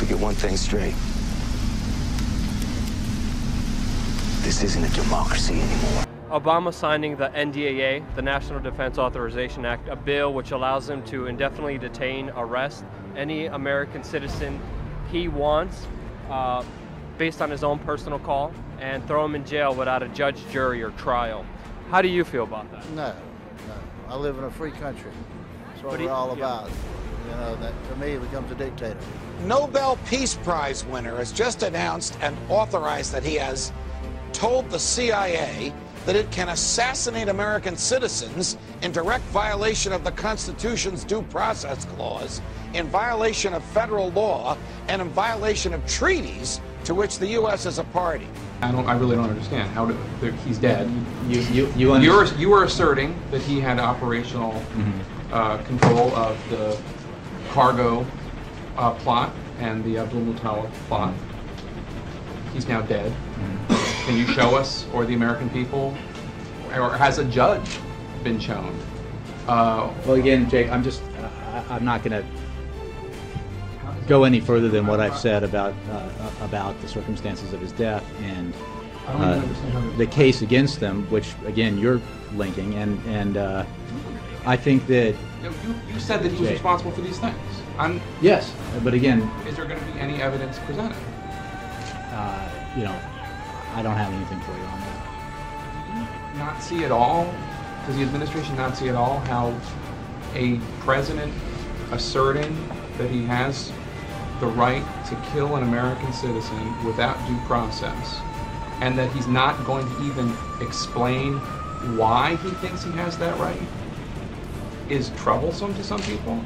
to get one thing straight. This isn't a democracy anymore. Obama signing the NDAA, the National Defense Authorization Act, a bill which allows him to indefinitely detain, arrest any American citizen he wants based on his own personal call and throw him in jail without a judge, jury, or trial. How do you feel about that? No. I live in a free country. That's what we're all about. You know, that to me becomes a dictator. Nobel Peace Prize winner has just announced and authorized that he has told the CIA that it can assassinate American citizens in direct violation of the Constitution's Due Process Clause, in violation of federal law, and in violation of treaties to which the U.S. is a party. I really don't understand how he's dead. You were asserting that he had operational control of the cargo plot and the Abdul Muttalib plot. He's now dead. Can you show us, or the American people, or has a judge been shown? Well, again, Jake, I'm not going to go any further than what I've said about the circumstances of his death and the case against them, which again you're linking, and I think that you said that he was responsible for these things. Yes, but again, is there going to be any evidence presented? You know, I don't have anything for you on that. Not see at all? Does the administration not see at all how a president asserting that he has the right to kill an American citizen without due process, and that he's not going to even explain why he thinks he has that right, is troublesome to some people?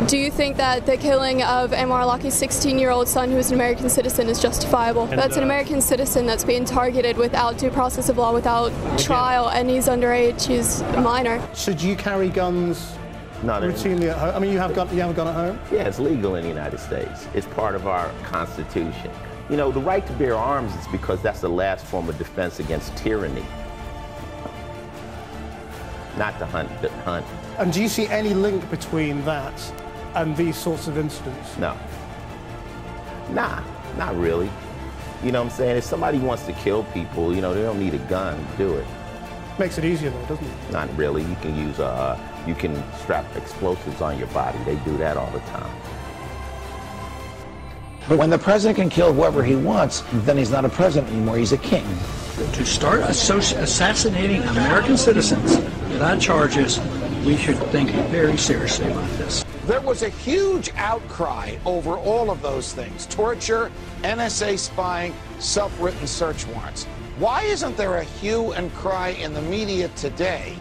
Do you think that the killing of Anwar al-Awlaki's 16-year-old son, who is an American citizen, is justifiable? That's an American citizen that's being targeted without due process of law, without trial, and he's underage, he's a minor. Should you carry guns routinely at home? I mean, you have a gun at home? Yeah, it's legal in the United States. It's part of our Constitution. You know, the right to bear arms is because that's the last form of defense against tyranny. Not to hunt. And do you see any link between that and these sorts of incidents? No. Nah, not really. You know what I'm saying? If somebody wants to kill people, you know, they don't need a gun to do it. Makes it easier though, doesn't it? Not really. You can use, you can strap explosives on your body. They do that all the time. But when the president can kill whoever he wants, then he's not a president anymore, he's a king. To start assassinating American citizens without charges, we should think very seriously about this. There was a huge outcry over all of those things: torture, NSA spying, self-written search warrants. Why isn't there a hue and cry in the media today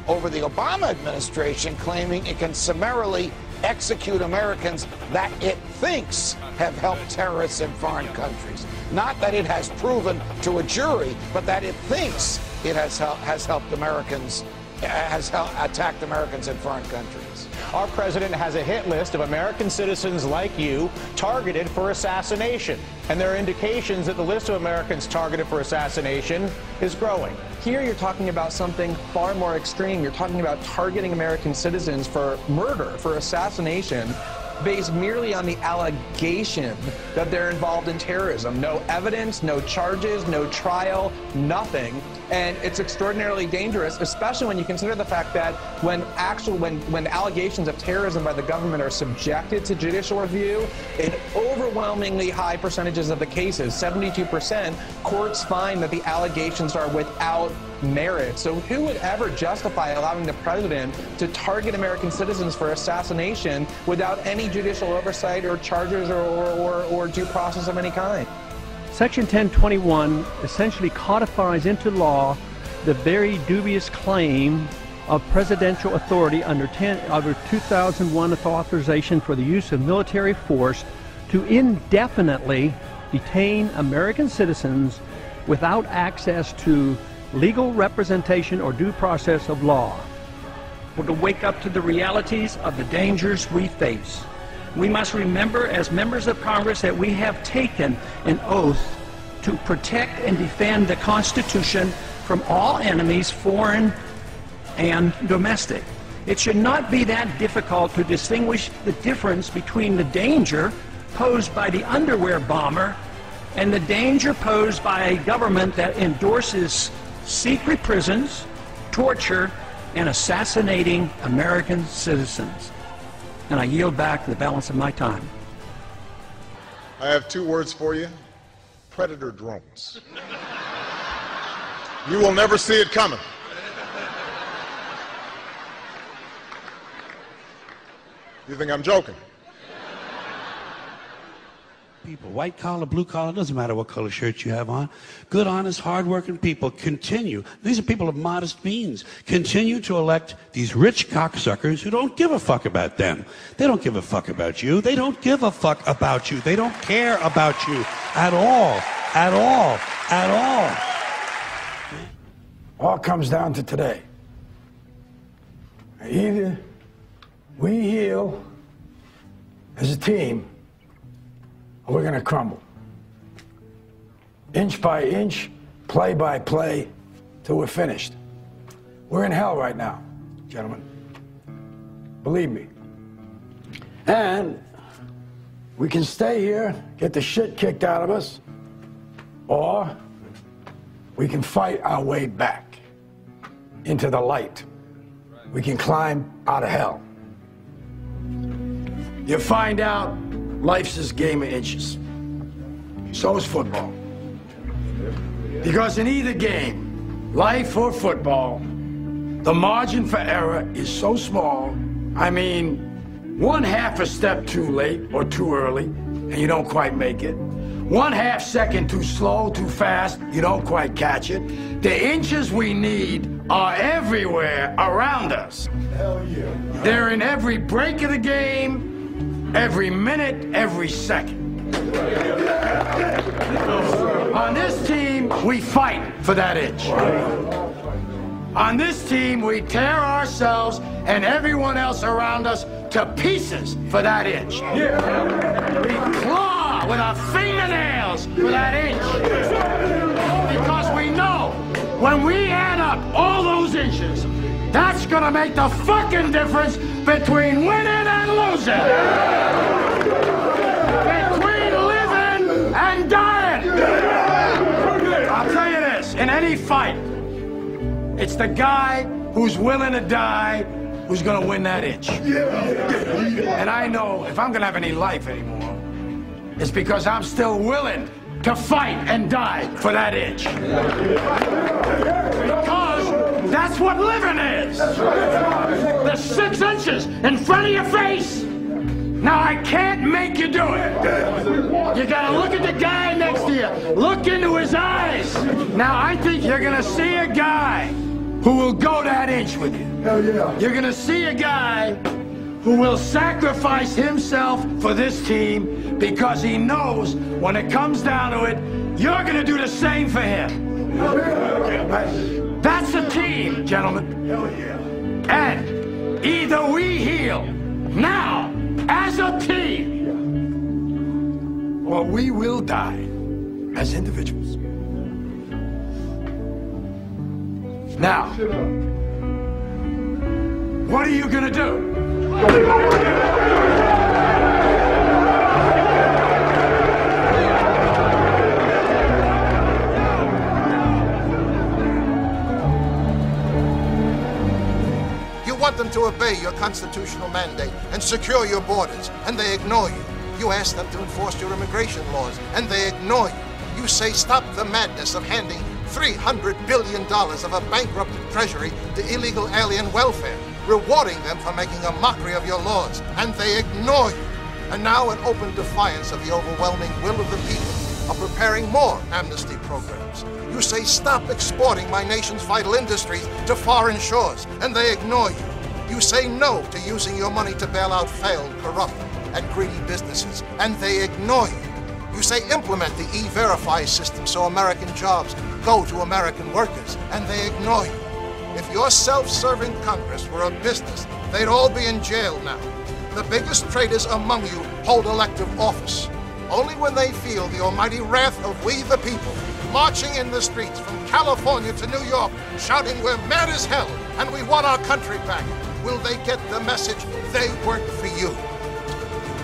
over the Obama administration claiming it can summarily execute Americans that it thinks have helped terrorists in foreign countries? Not that it has proven to a jury, but that it thinks it has helped Americans, has attacked Americans in foreign countries. Our president has a hit list of American citizens like you targeted for assassination. And there are indications that the list of Americans targeted for assassination is growing. Here you're talking about something far more extreme. You're talking about targeting American citizens for murder, for assassination, based merely on the allegation that they're involved in terrorism. No evidence, no charges, no trial, nothing. And it's extraordinarily dangerous, especially when you consider the fact that when allegations of terrorism by the government are subjected to judicial review, in overwhelmingly high percentages of the cases, 72%, courts find that the allegations are without merit. So who would ever justify allowing the president to target American citizens for assassination without any judicial oversight or charges or due process of any kind? Section 1021 essentially codifies into law the very dubious claim of presidential authority under 2001 authorization for the use of military force to indefinitely detain American citizens without access to legal representation or due process of law. We're to wake up to the realities of the dangers we face. We must remember as members of Congress that we have taken an oath to protect and defend the Constitution from all enemies, foreign and domestic. It should not be that difficult to distinguish the difference between the danger posed by the underwear bomber and the danger posed by a government that endorses secret prisons, torture, and assassinating American citizens. And I yield back the balance of my time. I have 2 words for you: predator drones. You will never see it coming. You think I'm joking? People, white collar, blue collar, doesn't matter what color shirt you have on. Good, honest, hardworking people continue. These are people of modest means. Continue to elect these rich cocksuckers who don't give a fuck about them. They don't give a fuck about you. They don't give a fuck about you. They don't care about you at all. At all. At all. All comes down to today. Either we heal as a team, or we're going to crumble. Inch by inch, play by play, till we're finished. We're in hell right now, gentlemen. Believe me. And we can stay here, get the shit kicked out of us, or we can fight our way back into the light. We can climb out of hell. You find out life's this game of inches. So is football. Because in either game, life or football, the margin for error is so small. I mean, 1/2 a step too late or too early, and you don't quite make it. 1/2 second too slow, too fast, you don't quite catch it. The inches we need are everywhere around us. Hell yeah. They're in every break of the game, every minute, every second. On this team, we fight for that inch. On this team, we tear ourselves and everyone else around us to pieces for that inch. We claw with our fingernails for that inch. Because we know when we add up all those inches, that's gonna make the fucking difference between winning and losing. Between living and dying. I'll tell you this, in any fight, it's the guy who's willing to die who's gonna win that inch. And I know if I'm gonna have any life anymore, it's because I'm still willing to fight and die for that inch. Because that's what living is. The 6 inches in front of your face. Now I can't make you do it. You gotta look at the guy next to you. Look into his eyes. Now I think you're gonna see a guy who will go that inch with you. Hell yeah. You're gonna see a guy who will sacrifice himself for this team because he knows when it comes down to it, you're gonna do the same for him. That's a team, gentlemen. Hell yeah. And either we heal now as a team, or we will die as individuals. Now, what are you gonna do? You want them to obey your constitutional mandate and secure your borders, and they ignore you. You ask them to enforce your immigration laws, and they ignore you. You say stop the madness of handing $300 billion of a bankrupted treasury to illegal alien welfare, rewarding them for making a mockery of your laws, and they ignore you. And now, in open defiance of the overwhelming will of the people, are preparing more amnesty programs. You say stop exporting my nation's vital industries to foreign shores, and they ignore you. You say no to using your money to bail out failed, corrupt, and greedy businesses, and they ignore you. You say implement the E-Verify system so American jobs go to American workers, and they ignore you. If your self-serving Congress were a business, they'd all be in jail now. The biggest traitors among you hold elective office. Only when they feel the almighty wrath of we the people, marching in the streets from California to New York, shouting we're mad as hell and we want our country back, will they get the message they work for you.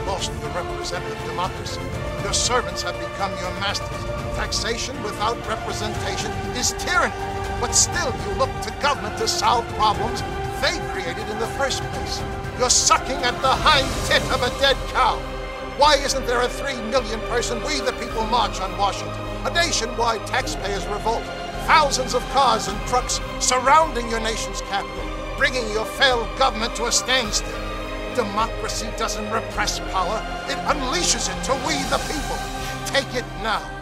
lost your representative democracy. Your servants have become your masters. Taxation without representation is tyranny. But still you look to government to solve problems they created in the first place. You're sucking at the hind tit of a dead cow. Why isn't there a 3 million person We the People march on Washington? A nationwide taxpayers revolt. Thousands of cars and trucks surrounding your nation's capital, bringing your failed government to a standstill. Democracy doesn't repress power, it unleashes it to we the people. Take it now.